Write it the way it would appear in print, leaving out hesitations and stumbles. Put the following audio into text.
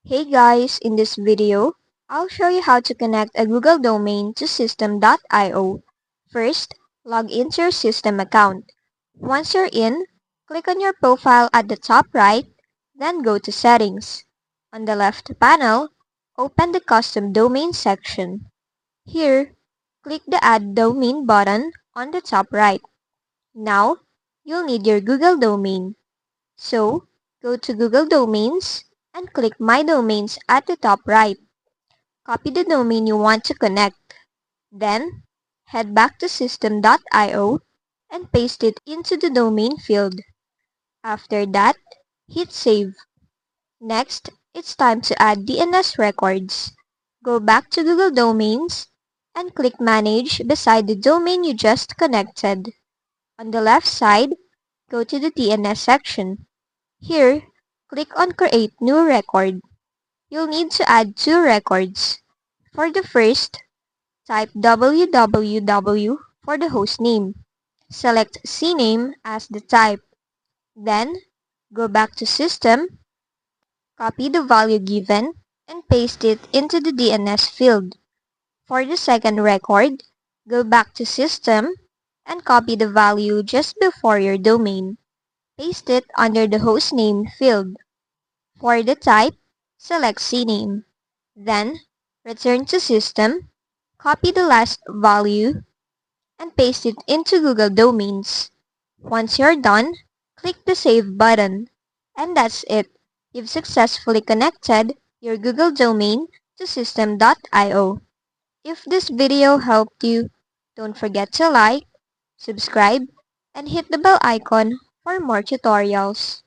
Hey guys, in this video, I'll show you how to connect a Google domain to system.io. First, log into your system account. Once you're in, click on your profile at the top right, then go to Settings. On the left panel, open the Custom Domain section. Here, click the Add Domain button on the top right. Now, you'll need your Google domain. So, go to Google Domains and click My Domains at the top right. Copy the domain you want to connect. Then, head back to system.io and paste it into the domain field. After that, hit Save. Next, it's time to add DNS records. Go back to Google Domains and click Manage beside the domain you just connected. On the left side, go to the DNS section. Here, click on Create New Record. You'll need to add two records. For the first, type www for the host name. Select CNAME as the type. Then, go back to System, copy the value given, and paste it into the DNS field. For the second record, go back to System and copy the value just before your domain. Paste it under the host name field. For the type, select CNAME. Then, return to System, copy the last value, and paste it into Google Domains. Once you're done, click the Save button. And that's it. You've successfully connected your Google domain to system.io. If this video helped you, don't forget to like, subscribe, and hit the bell icon for more tutorials.